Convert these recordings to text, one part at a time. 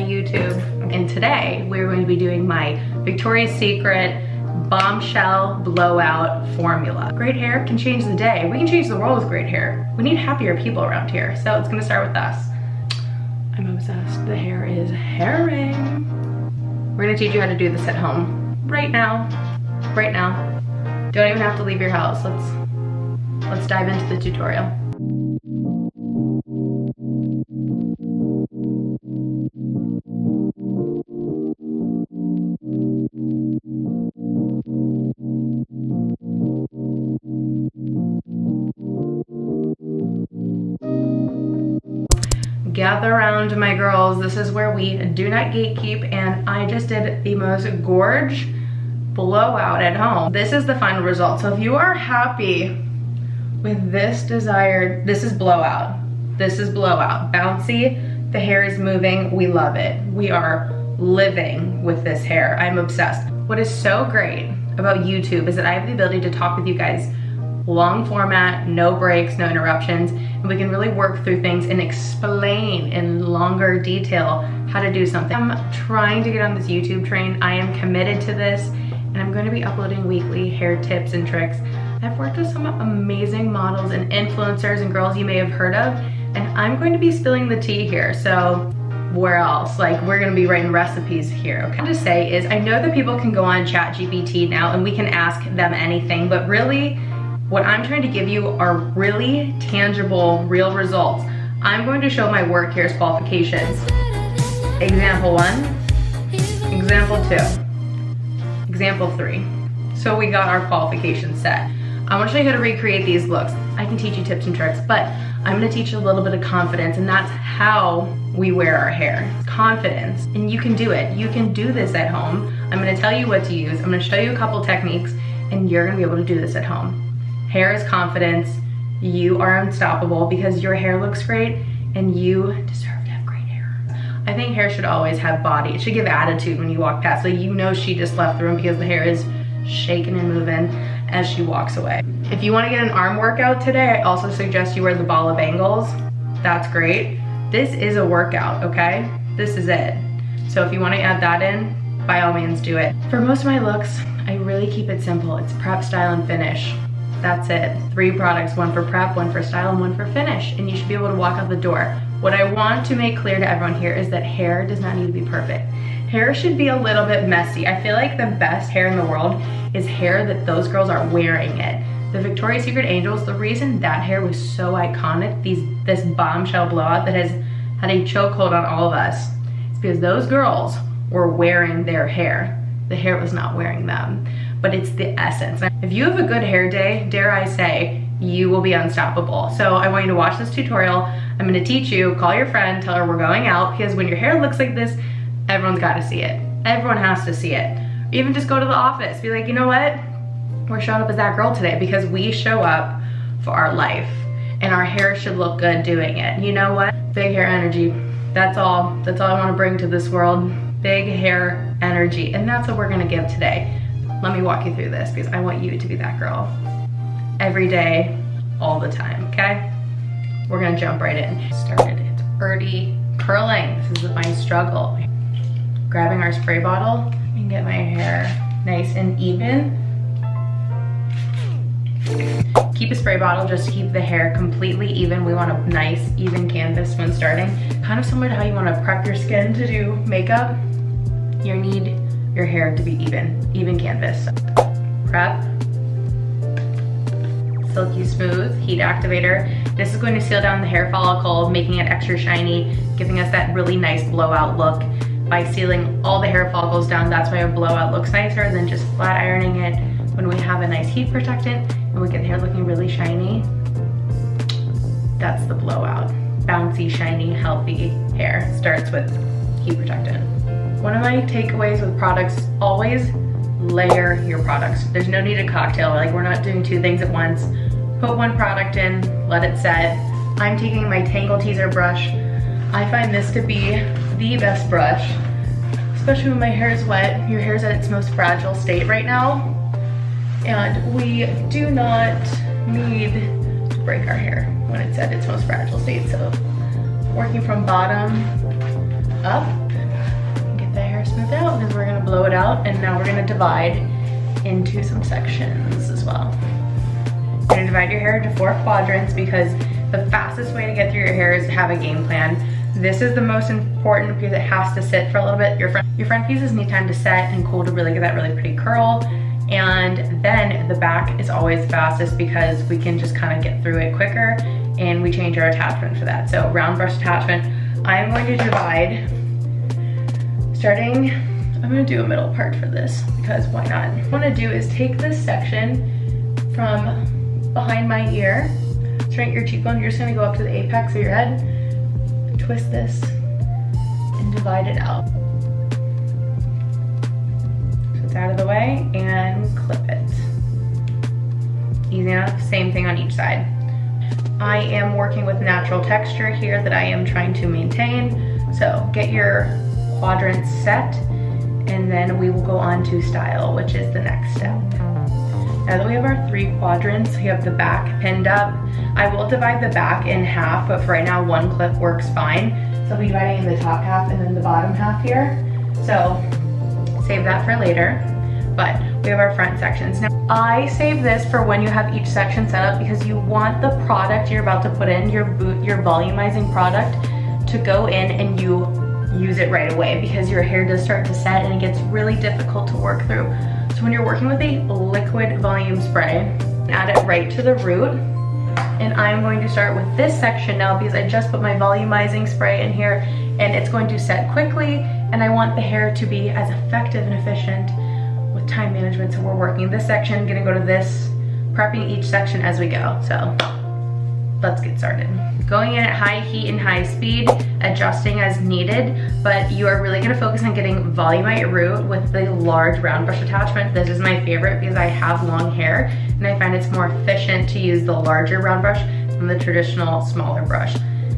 YouTube. And today we're going to be doing my Victoria's Secret Bombshell Blowout formula. Great hair can change the day. We can change the world with great hair. We need happier people around here. So it's gonna start with us. I'm obsessed. The hair is herring. We're gonna teach you how to do this at home. Right now. Right now. Don't even have to leave your house. Let's dive into the tutorial. Gather around, my girls. This is where we do not gatekeep, and I just did the most gorge blowout at home. This is the final result. So if you are happy with this this is blowout. This is blowout. Bouncy, the hair is moving, we love it. We are living with this hair. I'm obsessed. What is so great about YouTube is that I have the ability to talk with you guys long format, no breaks, no interruptions, and we can really work through things and explain in longer detail how to do something. I'm trying to get on this YouTube train. I am committed to this, and I'm going to be uploading weekly hair tips and tricks. I've worked with some amazing models and influencers and girls you may have heard of, and I'm going to be spilling the tea here. So where else? Like, we're gonna be writing recipes here, okay? What I'm to say is, I know that people can go on ChatGPT now and we can ask them anything, but really, what I'm trying to give you are really tangible, real results. I'm going to show my work here's qualifications. Example 1, example 2, example 3. So we got our qualifications set. I want to show you how to recreate these looks. I can teach you tips and tricks, but I'm going to teach you a little bit of confidence, and that's how we wear our hair. Confidence, and you can do it. You can do this at home. I'm going to tell you what to use. I'm going to show you a couple techniques, and you're going to be able to do this at home. Hair is confidence. You are unstoppable because your hair looks great, and you deserve to have great hair. I think hair should always have body. It should give attitude when you walk past. So you know she just left the room because the hair is shaking and moving as she walks away. If you want to get an arm workout today, I also suggest you wear the ball of bangles. That's great. This is a workout, okay? This is it. So if you want to add that in, by all means do it. For most of my looks, I really keep it simple. It's prep, style, and finish. That's it. 3 products, 1 for prep, 1 for style, and 1 for finish. And you should be able to walk out the door. What I want to make clear to everyone here is that hair does not need to be perfect. Hair should be a little bit messy. I feel like the best hair in the world is hair that those girls are wearing it. The Victoria's Secret Angels, the reason that hair was so iconic, this bombshell blowout that has had a chokehold on all of us, is because those girls were wearing their hair. The hair was not wearing them, but it's the essence. If you have a good hair day, dare I say, you will be unstoppable. So I want you to watch this tutorial. I'm gonna teach you, call your friend, tell her we're going out, because when your hair looks like this, everyone's gotta see it. Everyone has to see it. Even just go to the office, be like, you know what? We're showing up as that girl today because we show up for our life, and our hair should look good doing it. You know what? Big hair energy. That's all I wanna bring to this world. Big hair energy, and that's what we're gonna give today. Let me walk you through this because I want you to be that girl. Every day, all the time, okay? We're gonna jump right in. Started, it's already curling. This is my struggle. Grabbing our spray bottle and get my hair nice and even. Keep a spray bottle just to keep the hair completely even. We want a nice, even canvas when starting. Kind of similar to how you want to prep your skin to do makeup. You need your hair to be even canvas. Prep, Silky Smooth, Heat Activator. This is going to seal down the hair follicle, making it extra shiny, giving us that really nice blowout look. By sealing all the hair follicles down, that's why a blowout looks nicer than just flat ironing it. When we have a nice heat protectant and we get the hair looking really shiny, that's the blowout. Bouncy, shiny, healthy hair starts with heat protectant. One of my takeaways with products, always layer your products. There's no need to cocktail, like we're not doing 2 things at once. Put 1 product in, let it set. I'm taking my Tangle Teaser brush. I find this to be the best brush, especially when my hair is wet. Your hair is at its most fragile state right now, and we do not need to break our hair when it's at its most fragile state. So working from bottom up, out, and now we're gonna divide into some sections as well. You're gonna divide your hair into 4 quadrants because the fastest way to get through your hair is to have a game plan. This is the most important because it has to sit for a little bit. Your front pieces need time to set and cool to really get that really pretty curl. And then the back is always fastest because we can just kind of get through it quicker, and we change our attachment for that. So round brush attachment, I'm going to divide, I'm gonna do a middle part for this because why not? What I wanna do is take this section from behind my ear, straighten your cheekbone, you're just gonna go up to the apex of your head, twist this, and divide it out. So it's out of the way, and clip it. Easy enough, same thing on each side. I am working with natural texture here that I am trying to maintain. So get your quadrants set, and then we will go on to style, which is the next step. Now that we have our 3 quadrants, we have the back pinned up. I will divide the back in half, but for right now, 1 clip works fine. So I'll be dividing in the top half and then the bottom half here. So save that for later, but we have our front sections. Now, I save this for when you have each section set up because you want the product you're about to put in, your volumizing product, to go in and you use it right away because your hair does start to set and it gets really difficult to work through. So when you're working with a liquid volume spray, add it right to the root. And I'm going to start with this section now because I just put my volumizing spray in here and it's going to set quickly, and I want the hair to be as effective and efficient with time management. So we're working this section, gonna go to this, prepping each section as we go. So let's get started. Going in at high heat and high speed, adjusting as needed, but you are really gonna focus on getting volume at your root with the large round brush attachment. This is my favorite because I have long hair and I find it's more efficient to use the larger round brush than the traditional smaller brush.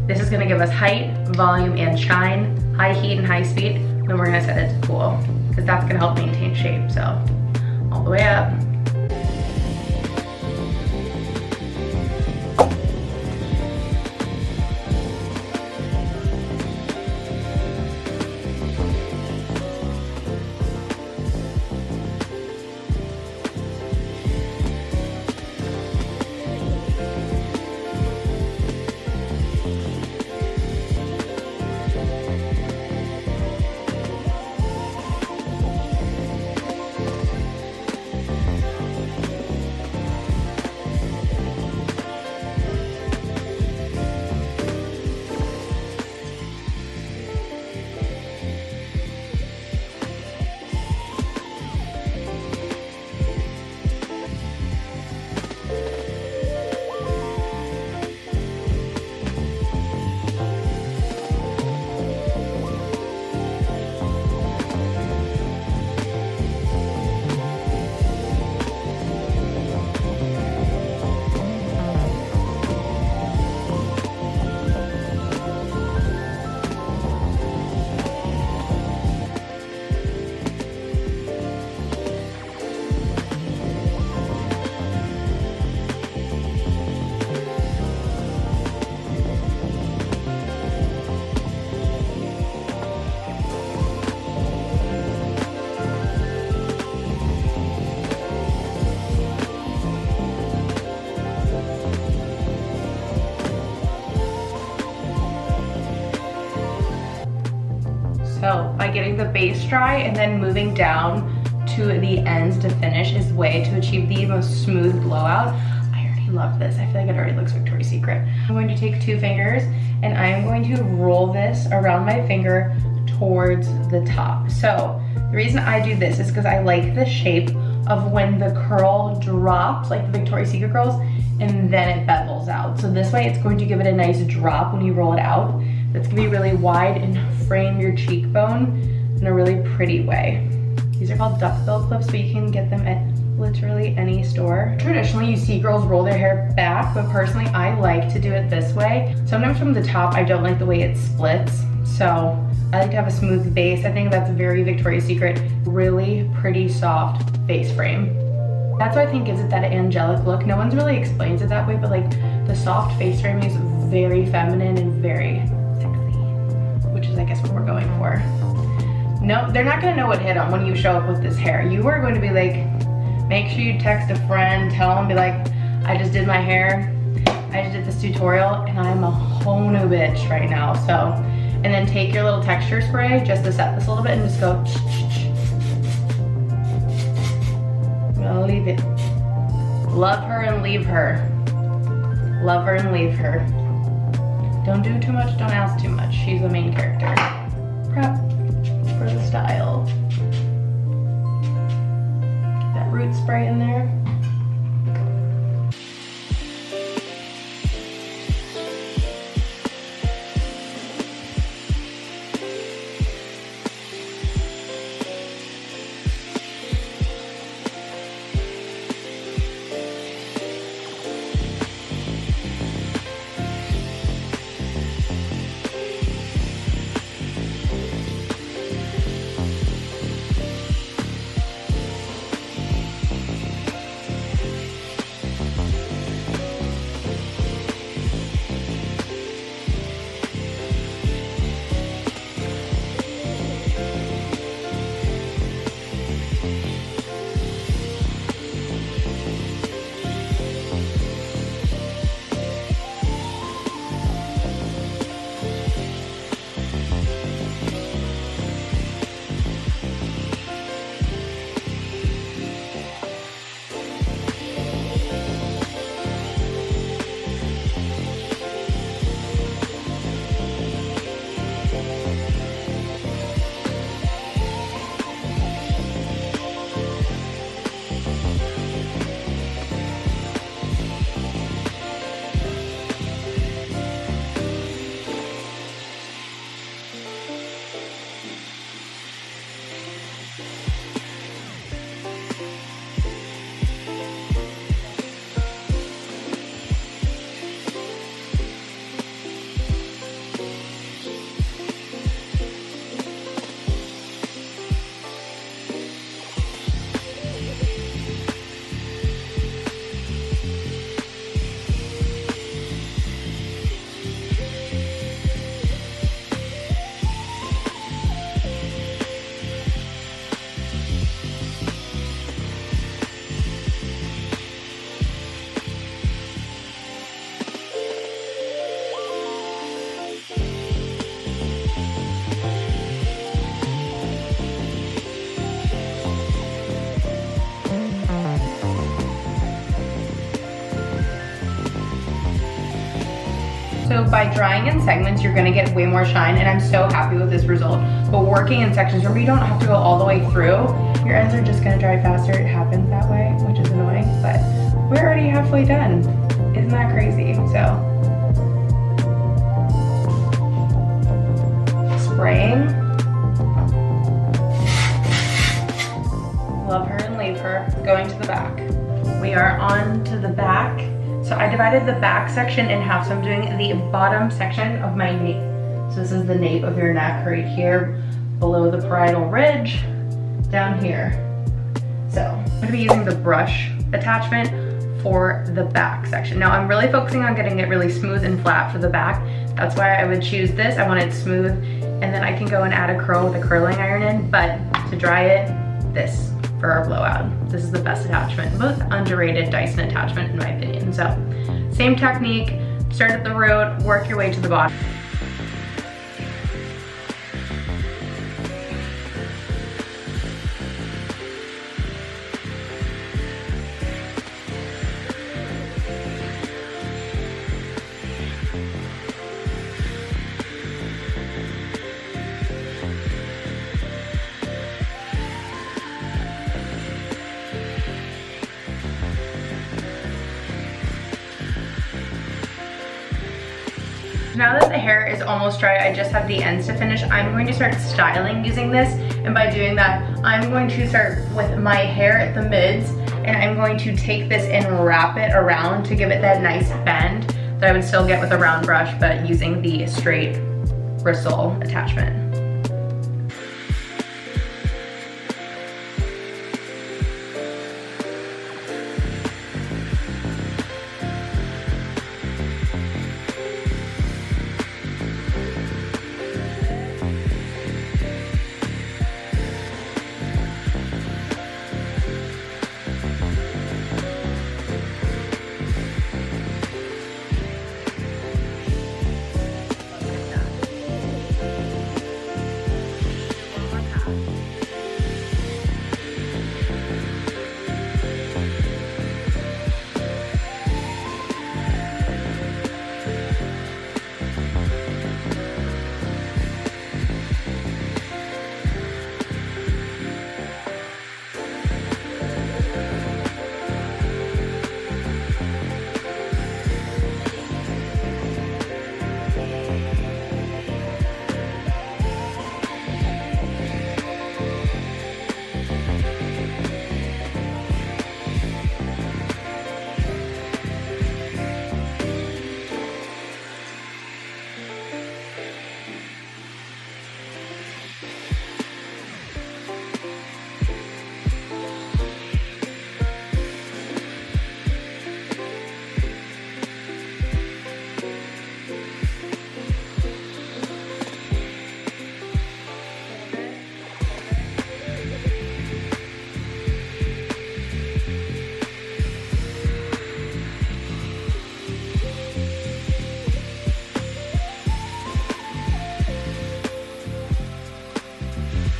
This is gonna give us height, volume, and shine, high heat and high speed. Then we're gonna set it to cool because that's gonna help maintain shape. So all the way up. So by getting the base dry and then moving down to the ends to finish is the way to achieve the most smooth blowout. I already love this. I feel like it already looks Victoria's Secret. I'm going to take 2 fingers and I'm going to roll this around my finger towards the top. So the reason I do this is because I like the shape of when the curl drops, like the Victoria's Secret curls, and then it bevels out. So this way it's going to give it a nice drop when you roll it out. That's gonna be really wide and frame your cheekbone in a really pretty way. These are called duckbill clips, but you can get them at literally any store. Traditionally, you see girls roll their hair back, but personally, I like to do it this way. Sometimes from the top, I don't like the way it splits, so I like to have a smooth base. I think that's very Victoria's Secret, really pretty soft face frame. That's what I think gives it that angelic look. No one's really explains it that way, but like the soft face frame is very feminine and very sexy, which is I guess what we're going for. No, they're not gonna know what hit them when you show up with this hair. You are going to be like, make sure you text a friend, tell them, be like, I just did my hair. I just did this tutorial and I'm a whole new bitch right now. So, and then take your little texture spray just to set this a little bit and just go. I'm gonna leave it. Love her and leave her. Love her and leave her. Don't do too much, don't ask too much. She's the main character. Prep for the style. Get that root spray in there. So by drying in segments, you're gonna get way more shine, and I'm so happy with this result. But working in sections, remember you don't have to go all the way through. Your ends are just gonna dry faster. It happens that way, which is annoying, but we're already halfway done. Isn't that crazy? So, spraying. Love her and leave her. Going to the back. We are on to the back. So I divided the back section in half. So I'm doing the bottom section of my nape. So this is the nape of your neck right here, below the parietal ridge, down here. So I'm gonna be using the brush attachment for the back section. Now I'm really focusing on getting it really smooth and flat for the back. That's why I would choose this. I want it smooth, and then I can go and add a curl with a curling iron in, but to dry it, this for our blowout. This is the best attachment, most underrated Dyson attachment in my opinion. So same technique, start at the root, work your way to the bottom. Now that the hair is almost dry, I just have the ends to finish. I'm going to start styling using this, and by doing that, I'm going to start with my hair at the mids, and I'm going to take this and wrap it around to give it that nice bend that I would still get with a round brush, but using the straight bristle attachment.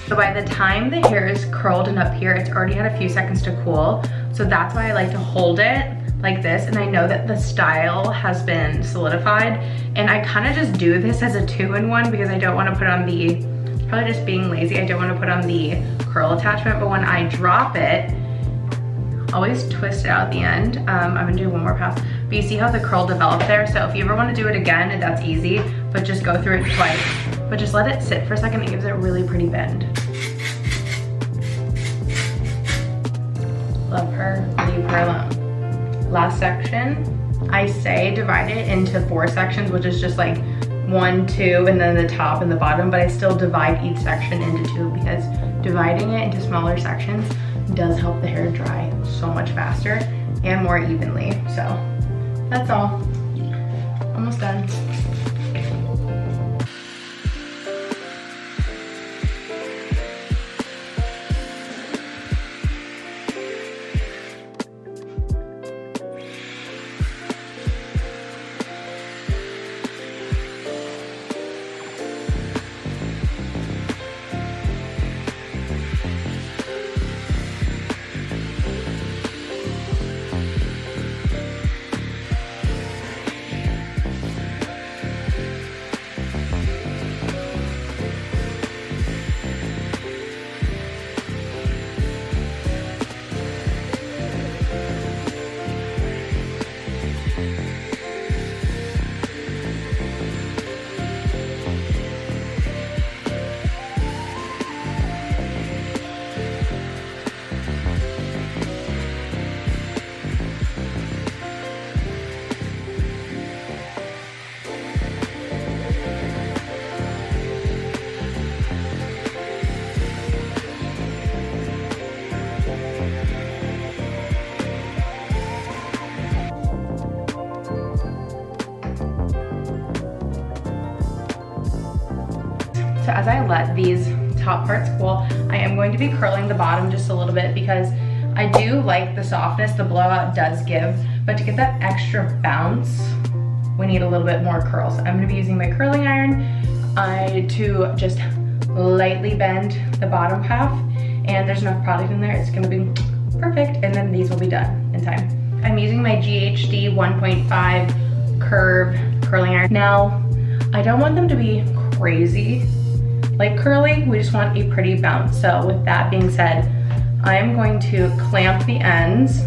So by the time the hair is curled and up here, it's already had a few seconds to cool. So that's why I like to hold it like this, and I know that the style has been solidified, and I kind of just do this as a 2-in-1 because I don't want to put on the, probably just being lazy, I don't want to put on the curl attachment, but when I drop it, always twist it out at the end. I'm gonna do one more pass, but you see how the curl developed there? So if you ever want to do it again, that's easy, but just go through it twice. But just let it sit for a second, it gives it a really pretty bend. Love her, leave her alone. Last section, I say divide it into 4 sections, which is just like 1, 2, and then the top and the bottom, but I still divide each section into 2 because dividing it into smaller sections does help the hair dry so much faster and more evenly. So that's all, almost done. So as I let these top parts cool, I am going to be curling the bottom just a little bit because I do like the softness the blowout does give, but to get that extra bounce, we need a little bit more curls. I'm gonna be using my curling iron to just lightly bend the bottom half, and there's enough product in there, it's gonna be perfect, and then these will be done in time. I'm using my GHD 1.5 curve curling iron. Now, I don't want them to be crazy like curly, we just want a pretty bounce. So with that being said, I am going to clamp the ends.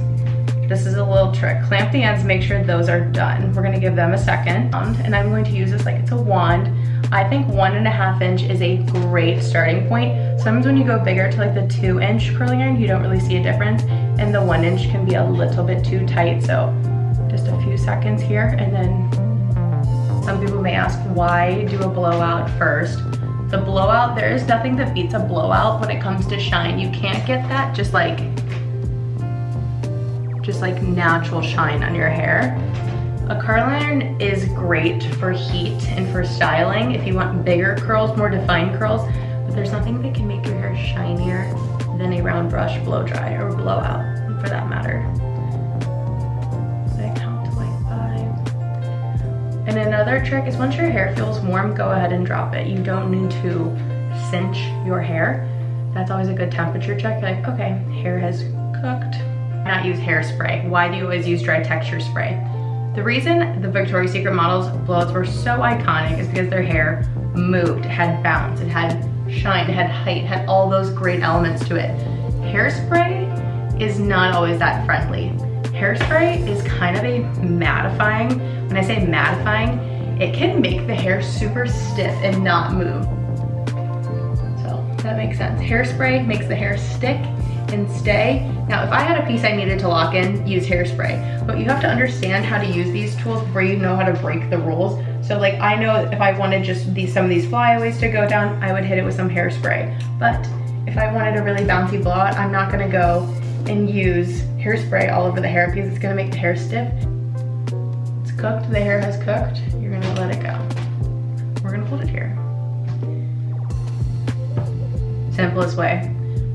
This is a little trick. Clamp the ends, make sure those are done. We're gonna give them a second. And I'm going to use this like it's a wand. I think 1.5 inch is a great starting point. Sometimes when you go bigger to like the 2-inch curling iron, you don't really see a difference. And the 1 inch can be a little bit too tight. So just a few seconds here. And then some people may ask, why do a blowout first? The blowout, there is nothing that beats a blowout when it comes to shine. You can't get that just like natural shine on your hair. A curling iron is great for heat and for styling if you want bigger curls, more defined curls, but there's nothing that can make your hair shinier than a round brush blow dry or blowout for that matter. I count to like 5. And another trick is once your hair feels warm, go ahead and drop it. You don't need to cinch your hair. That's always a good temperature check. You're like, okay, hair has cooked. Not use hairspray. Why do you always use dry texture spray? The reason the Victoria's Secret models blowouts were so iconic is because their hair moved, it had bounce, it had shine, it had height, it had all those great elements to it. Hairspray is not always that friendly. Hairspray is kind of a mattifying. When I say mattifying, it can make the hair super stiff and not move. So that makes sense. Hairspray makes the hair stick and stay. Now, if I had a piece I needed to lock in, use hairspray. But you have to understand how to use these tools before you know how to break the rules. So like, I know if I wanted just some of these flyaways to go down, I would hit it with some hairspray. But if I wanted a really bouncy blowout, I'm not gonna go and use hairspray all over the hair because it's gonna make the hair stiff. It's cooked, the hair has cooked. You're gonna let it go. We're gonna hold it here. Simplest way.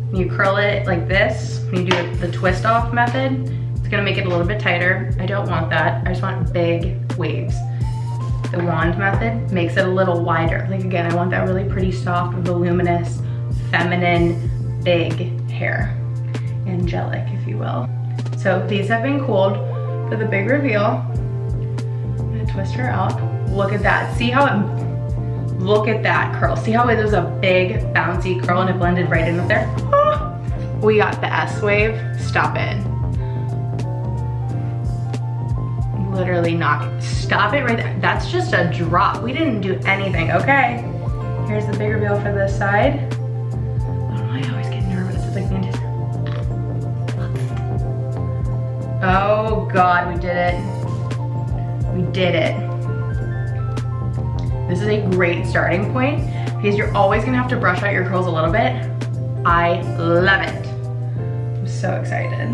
When you curl it like this, when you do the twist off method, it's gonna make it a little bit tighter. I don't want that. I just want big waves. The wand method makes it a little wider. Like again, I want that really pretty soft, voluminous, feminine, big hair. Angelic, if you will. So these have been cooled for the big reveal. I'm gonna twist her out. Look at that. See how it, look at that curl. See how it was a big bouncy curl and it blended right in with there? Ah. We got the S wave. Stop it. Literally knock it. Stop it right there. That's just a drop. We didn't do anything. Okay. Here's the big reveal for this side. I don't know, I always get nervous. It's like the anticipation. Oh God, we did it. We did it. This is a great starting point because you're always gonna have to brush out your curls a little bit. I love it. I'm so excited.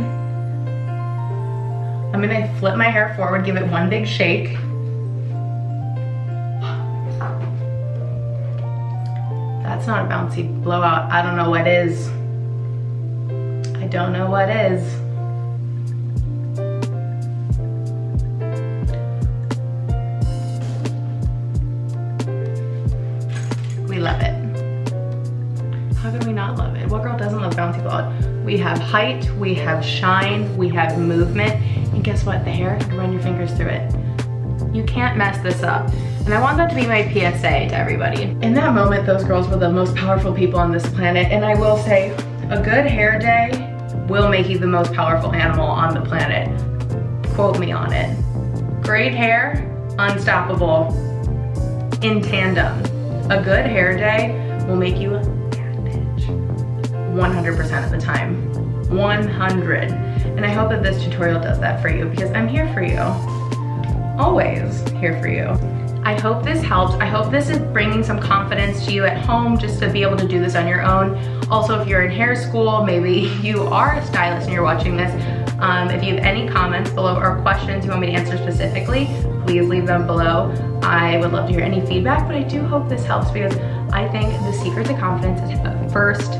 I'm gonna flip my hair forward, give it one big shake. That's not a bouncy blowout. I don't know what is. I don't know what is. We love it. How could we not love it? What girl doesn't love bouncy blowout? We have height, we have shine, we have movement, and guess what? The hair, you can run your fingers through it. You can't mess this up. And I want that to be my PSA to everybody. In that moment, those girls were the most powerful people on this planet, and I will say, a good hair day will make you the most powerful animal on the planet. Quote me on it. Great hair, unstoppable, in tandem. A good hair day will make you a bad bitch 100% of the time. 100. And I hope that this tutorial does that for you because I'm here for you. Always here for you. I hope this helps. I hope this is bringing some confidence to you at home just to be able to do this on your own. Also, if you're in hair school, maybe you are a stylist and you're watching this, if you have any comments below or questions you want me to answer specifically, please leave them below. I would love to hear any feedback, but I do hope this helps because I think the secret to confidence is first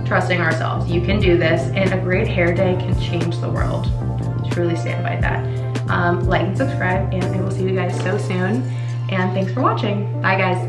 trusting ourselves. You can do this, and a great hair day can change the world. Truly stand by that. Like and subscribe, and I will see you guys so soon. And thanks for watching. Bye guys.